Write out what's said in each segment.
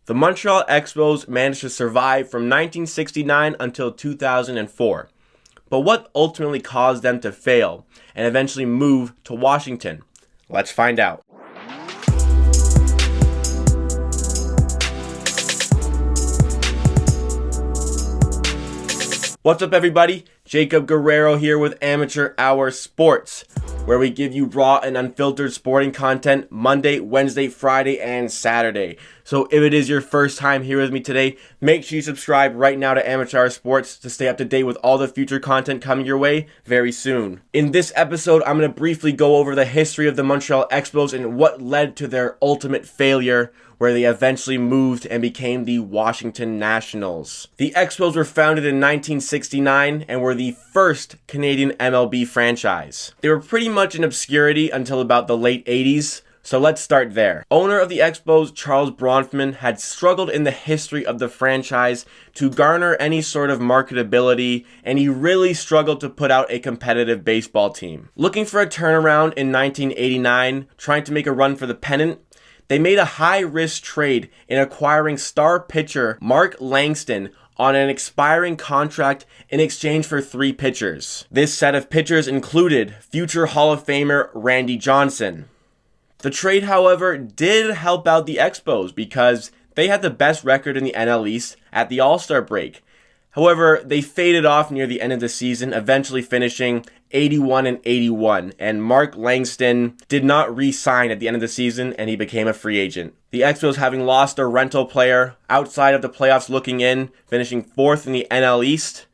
The Montreal Expos managed to survive from 1969 until 2004. But what ultimately caused them to fail and eventually move to Washington? Let's find out. What's up, everybody? Jacob Guerrero here with Amateur Hour Sports, where we give you raw and unfiltered sporting content Monday, Wednesday, Friday, and Saturday. So if it is your first time here with me today, make sure you subscribe right now to Amateur Hour Sports to stay up to date with all the future content coming your way very soon. In this episode, I'm going to briefly go over the history of the Montreal Expos and what led to their ultimate failure, where they eventually moved and became the Washington Nationals. The Expos were founded in 1969 and were the first Canadian MLB franchise. They were pretty much in obscurity until about the late 80s, so let's start there. Owner of the Expos, Charles Bronfman, had struggled in the history of the franchise to garner any sort of marketability, and he really struggled to put out a competitive baseball team. Looking for a turnaround in 1989, trying to make a run for the pennant, they made a high-risk trade in acquiring star pitcher Mark Langston on an expiring contract in exchange for 3 pitchers. This set of pitchers included future Hall of Famer Randy Johnson. The trade, however, did help out the Expos because they had the best record in the NL East at the All-Star break. However, they faded off near the end of the season, eventually finishing 81-81, and Mark Langston did not re-sign at the end of the season, and he became a free agent. The Expos, having lost their rental player outside of the playoffs looking in, finishing 4th in the NL East,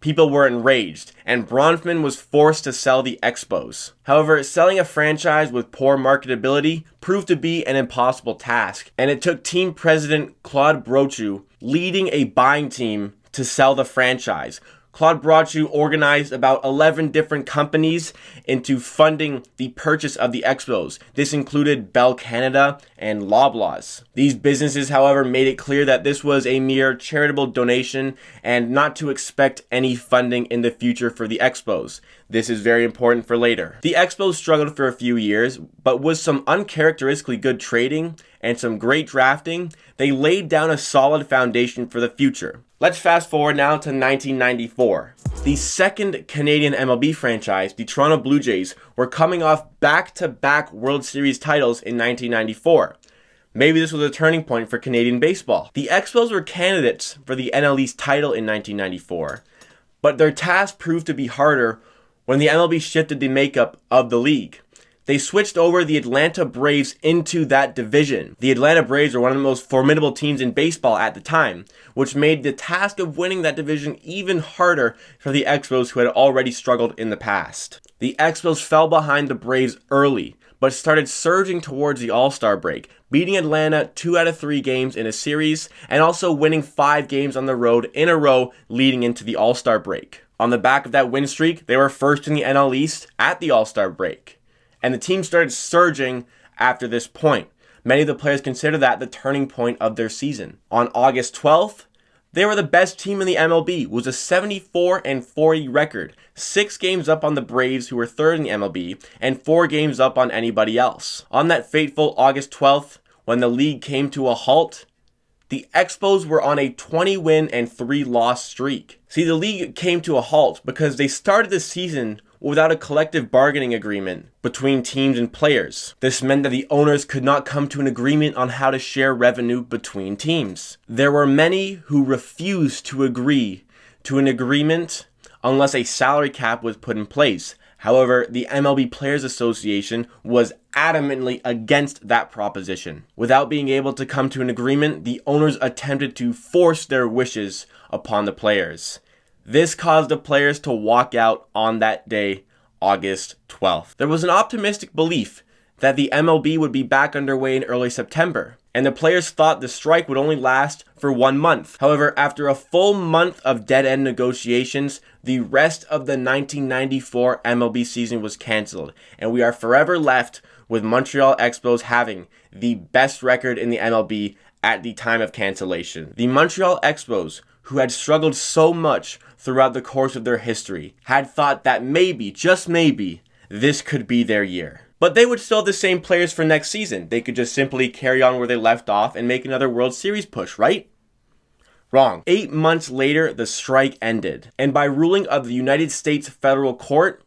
people were enraged, and Bronfman was forced to sell the Expos. However, selling a franchise with poor marketability proved to be an impossible task, and it took team president Claude Brochu leading a buying team to sell the franchise. Claude Brochu organized about 11 different companies into funding the purchase of the Expos. This included Bell Canada and Loblaws. These businesses, however, made it clear that this was a mere charitable donation and not to expect any funding in the future for the Expos. This is very important for later. The Expos struggled for a few years, but with some uncharacteristically good trading and some great drafting, they laid down a solid foundation for the future. Let's fast forward now to 1994. The second Canadian MLB franchise, the Toronto Blue Jays, were coming off back-to-back World Series titles in 1994. Maybe this was a turning point for Canadian baseball. The Expos were candidates for the NL East title in 1994, but their task proved to be harder when the MLB shifted the makeup of the league. They switched over the Atlanta Braves into that division. The Atlanta Braves were one of the most formidable teams in baseball at the time, which made the task of winning that division even harder for the Expos, who had already struggled in the past. The Expos fell behind the Braves early, but started surging towards the All-Star break, beating Atlanta 2 out of 3 games in a series, and also winning 5 games on the road in a row leading into the All-Star break. On the back of that win streak, they were first in the NL East at the All-Star break. And the team started surging after this point. Many of the players consider that the turning point of their season. On August 12th, they were the best team in the MLB. It was a 74-40 record, 6 games up on the Braves, who were 3rd in the MLB, and 4 games up on anybody else. On that fateful August 12th, when the league came to a halt, the Expos were on a 20-win and 3-loss streak. See, the league came to a halt because they started the season without a collective bargaining agreement between teams and players. This meant that the owners could not come to an agreement on how to share revenue between teams. There were many who refused to agree to an agreement unless a salary cap was put in place. However, the MLB Players Association was adamantly against that proposition. Without being able to come to an agreement, the owners attempted to force their wishes upon the players. This caused the players to walk out on that day, August 12th. There was an optimistic belief that the MLB would be back underway in early September, and the players thought the strike would only last for 1 month. However, after a full month of dead-end negotiations, the rest of the 1994 MLB season was canceled, and we are forever left with Montreal Expos having the best record in the MLB at the time of cancellation. The Montreal Expos, who had struggled so much throughout the course of their history, had thought that maybe, just maybe, this could be their year. But they would still have the same players for next season. They could just simply carry on where they left off and make another World Series push, right? Wrong. 8 months later, the strike ended. And by ruling of the United States Federal Court,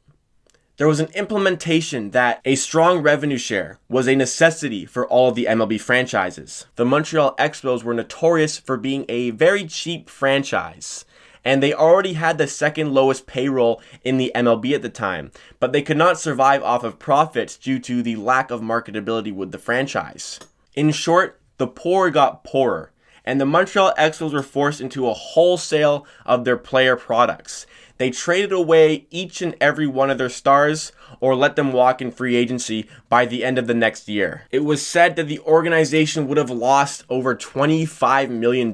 there was an implementation that a strong revenue share was a necessity for all of the MLB franchises. The Montreal Expos were notorious for being a very cheap franchise, and they already had the second lowest payroll in the MLB at the time, but they could not survive off of profits due to the lack of marketability with the franchise. In short, the poor got poorer, and the Montreal Expos were forced into a wholesale of their player products. They traded away each and every one of their stars or let them walk in free agency by the end of the next year. It was said that the organization would have lost over $25 million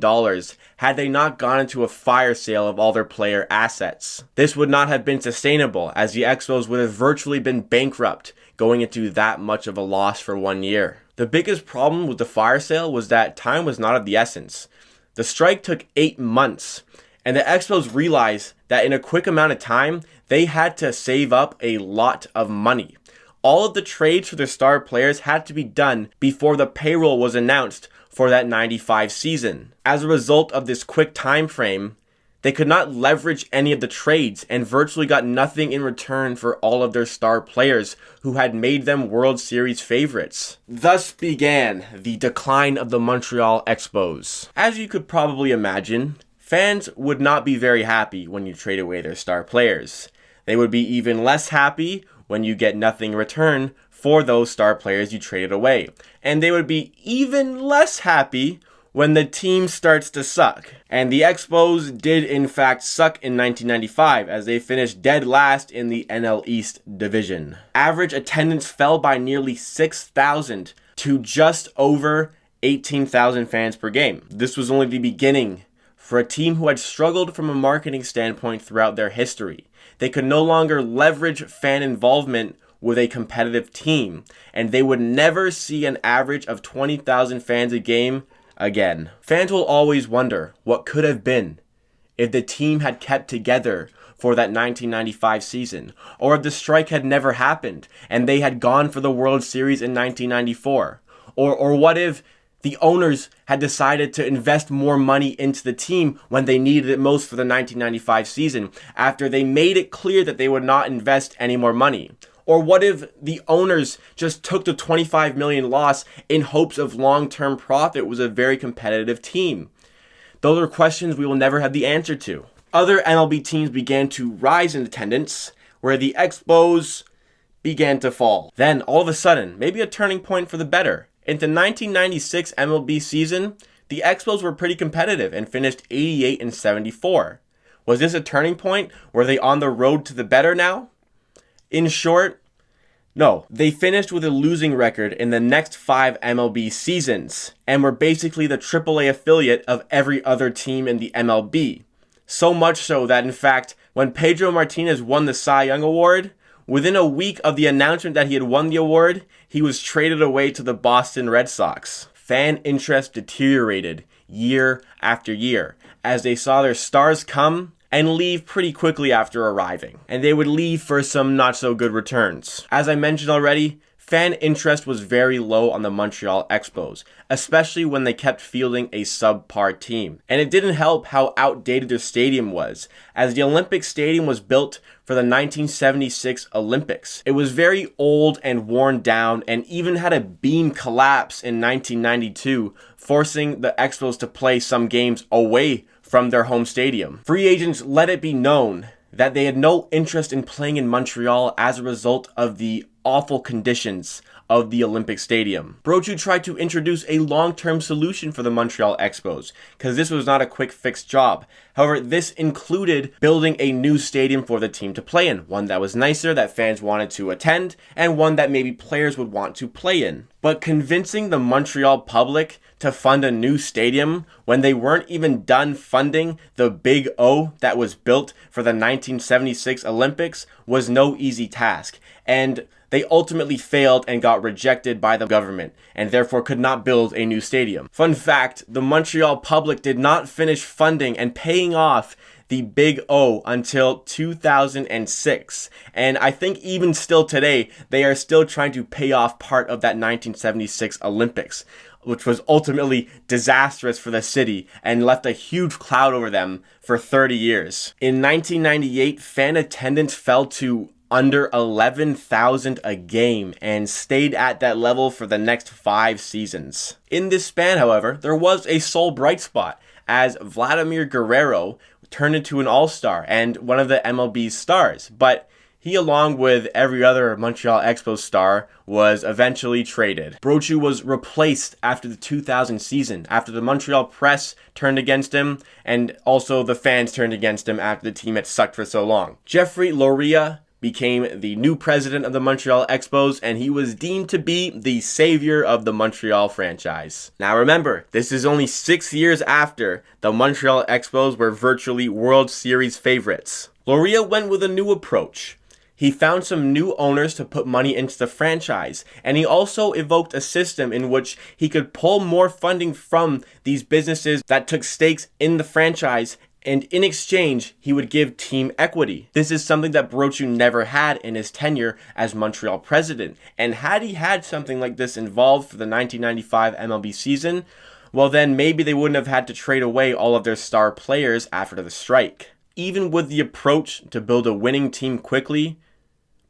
had they not gone into a fire sale of all their player assets. This would not have been sustainable, as the Expos would have virtually been bankrupt going into that much of a loss for 1 year. The biggest problem with the fire sale was that time was not of the essence. The strike took 8 months. And the Expos realized that in a quick amount of time, they had to save up a lot of money. All of the trades for their star players had to be done before the payroll was announced for that 95 season. As a result of this quick time frame, they could not leverage any of the trades and virtually got nothing in return for all of their star players who had made them World Series favorites. Thus began the decline of the Montreal Expos. As you could probably imagine, fans would not be very happy when you trade away their star players. They would be even less happy when you get nothing in return for those star players you traded away. And they would be even less happy when the team starts to suck. And the Expos did in fact suck in 1995 as they finished dead last in the NL East division. Average attendance fell by nearly 6,000 to just over 18,000 fans per game. This was only the beginning for a team who had struggled from a marketing standpoint throughout their history. They could no longer leverage fan involvement with a competitive team, and they would never see an average of 20,000 fans a game again. Fans will always wonder what could have been if the team had kept together for that 1995 season, or if the strike had never happened and they had gone for the World Series in 1994, or what if the owners had decided to invest more money into the team when they needed it most for the 1995 season, after they made it clear that they would not invest any more money? Or what if the owners just took the $25 million loss in hopes of long-term profit? It was a very competitive team. Those are questions we will never have the answer to. Other MLB teams began to rise in attendance, where the Expos began to fall. Then, all of a sudden, maybe a turning point for the better. In the 1996 MLB season, the Expos were pretty competitive and finished 88-74. Was this a turning point? Were they on the road to the better now? In short, no. They finished with a losing record in the next 5 MLB seasons and were basically the AAA affiliate of every other team in the MLB. So much so that, in fact, when Pedro Martinez won the Cy Young Award, within a week of the announcement that he had won the award, he was traded away to the Boston Red Sox. Fan interest deteriorated year after year as they saw their stars come and leave pretty quickly after arriving. And they would leave for some not so good returns. As I mentioned already, fan interest was very low on the Montreal Expos, especially when they kept fielding a subpar team. And it didn't help how outdated their stadium was, as the Olympic Stadium was built for the 1976 Olympics. It was very old and worn down and even had a beam collapse in 1992, forcing the Expos to play some games away from their home stadium. Free agents let it be known that they had no interest in playing in Montreal as a result of the awful conditions of the Olympic Stadium. Brochu tried to introduce a long-term solution for the Montreal Expos, because this was not a quick fix job. However, this included building a new stadium for the team to play in, one that was nicer, that fans wanted to attend, and one that maybe players would want to play in. But convincing the Montreal public to fund a new stadium when they weren't even done funding the Big O that was built for the 1976 Olympics was no easy task, and they ultimately failed and got rejected by the government, and therefore could not build a new stadium. Fun fact, the Montreal public did not finish funding and paying off the Big O until 2006. And I think even still today, they are still trying to pay off part of that 1976 Olympics, which was ultimately disastrous for the city and left a huge cloud over them for 30 years. In 1998, fan attendance fell to under 11,000 a game and stayed at that level for the next 5 seasons. In this span, however, there was a sole bright spot as Vladimir Guerrero turned into an all-star and one of the MLB's stars, but he, along with every other Montreal Expos star, was eventually traded. Brochu was replaced after the 2000 season, after the Montreal press turned against him, and also the fans turned against him after the team had sucked for so long. Jeffrey Loria became the new president of the Montreal Expos, and he was deemed to be the savior of the Montreal franchise. Now remember, this is only 6 years after the Montreal Expos were virtually World Series favorites. Loria went with a new approach. He found some new owners to put money into the franchise, and he also evoked a system in which he could pull more funding from these businesses that took stakes in the franchise, and in exchange, he would give team equity. This is something that Brochu never had in his tenure as Montreal president, and had he had something like this involved for the 1995 MLB season, well then maybe they wouldn't have had to trade away all of their star players after the strike. Even with the approach to build a winning team quickly,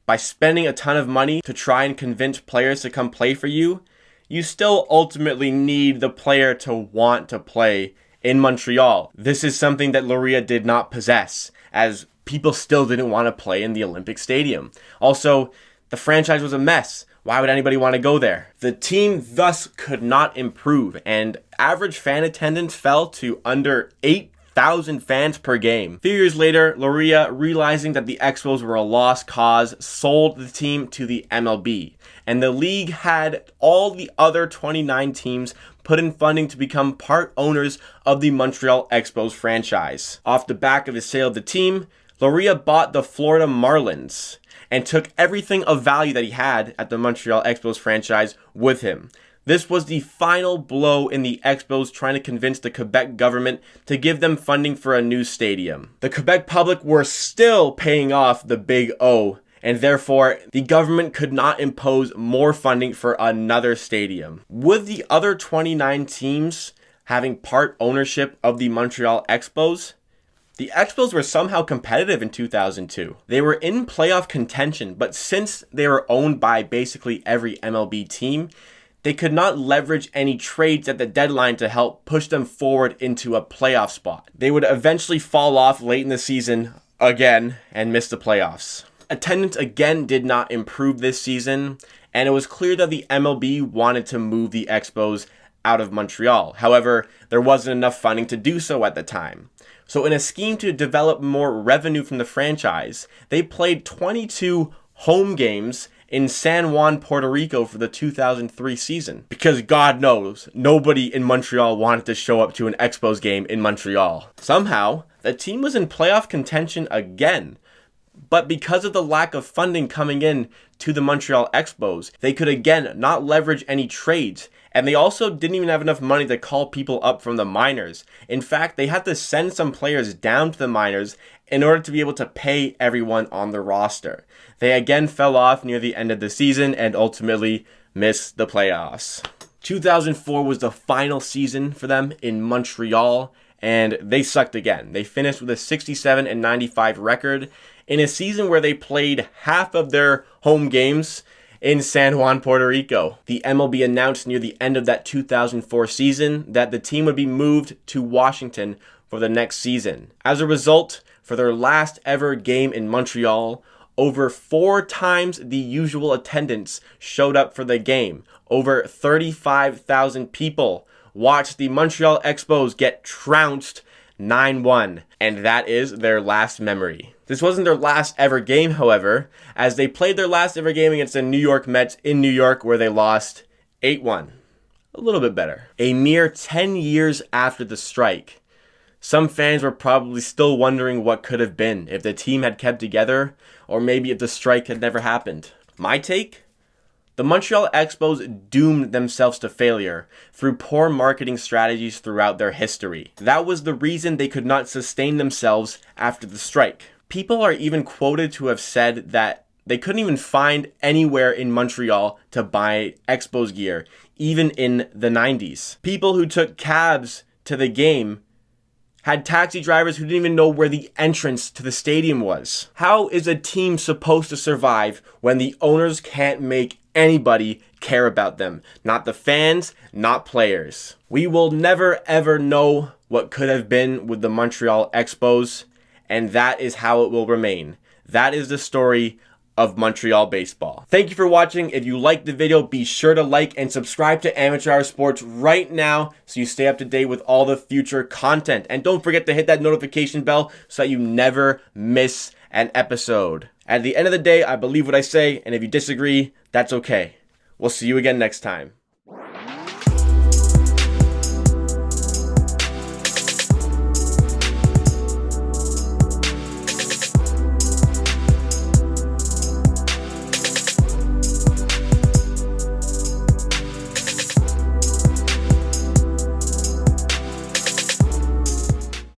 by spending a ton of money to try and convince players to come play for you, you still ultimately need the player to want to play in Montreal. This is something that Loria did not possess, as people still didn't want to play in the Olympic Stadium. Also, the franchise was a mess. Why would anybody want to go there? The team thus could not improve, and average fan attendance fell to under 8,000 fans per game. A few years later, Loria, realizing that the Expos were a lost cause, sold the team to the MLB. And the league had all the other 29 teams put in funding to become part owners of the Montreal Expos franchise. Off the back of his sale of the team, Loria bought the Florida Marlins and took everything of value that he had at the Montreal Expos franchise with him. This was the final blow in the Expos trying to convince the Quebec government to give them funding for a new stadium. The Quebec public were still paying off the Big O, and therefore the government could not impose more funding for another stadium. With the other 29 teams having part ownership of the Montreal Expos, the Expos were somehow competitive in 2002. They were in playoff contention, but since they were owned by basically every MLB team, they could not leverage any trades at the deadline to help push them forward into a playoff spot. They would eventually fall off late in the season again and miss the playoffs. Attendance again did not improve this season, and it was clear that the MLB wanted to move the Expos out of Montreal. However, there wasn't enough funding to do so at the time. So in a scheme to develop more revenue from the franchise, they played 22 home games in San Juan, Puerto Rico for the 2003 season. Because God knows, nobody in Montreal wanted to show up to an Expos game in Montreal. Somehow, the team was in playoff contention again. But because of the lack of funding coming in to the Montreal Expos, they could again not leverage any trades. And they also didn't even have enough money to call people up from the minors. In fact, they had to send some players down to the minors in order to be able to pay everyone on the roster. They again fell off near the end of the season and ultimately missed the playoffs. 2004 was the final season for them in Montreal, and they sucked again. They finished with a 67-95 record in a season where they played half of their home games in San Juan, Puerto Rico. The MLB announced near the end of that 2004 season that the team would be moved to Washington for the next season. As a result, for their last ever game in Montreal, over 4 times the usual attendance showed up for the game. Over 35,000 people watched the Montreal Expos get trounced 9-1, and that is their last memory. This wasn't their last ever game, however, as they played their last ever game against the New York Mets in New York, where they lost 8-1. A little bit better. A mere 10 years after the strike, some fans were probably still wondering what could have been if the team had kept together, or maybe if the strike had never happened. My take? The Montreal Expos doomed themselves to failure through poor marketing strategies throughout their history. That was the reason they could not sustain themselves after the strike. People are even quoted to have said that they couldn't even find anywhere in Montreal to buy Expos gear, even in the 90s. People who took cabs to the game had taxi drivers who didn't even know where the entrance to the stadium was. How is a team supposed to survive when the owners can't make anybody care about them? Not the fans, not players. We will never ever know what could have been with the Montreal Expos, and that is how it will remain. That is the story of Montreal baseball. Thank you for watching. If you liked the video, be sure to like and subscribe to Amateur Hour Sports right now so you stay up to date with all the future content. And don't forget to hit that notification bell so that you never miss an episode. At the end of the day, I believe what I say, and if you disagree, that's okay. We'll see you again next time.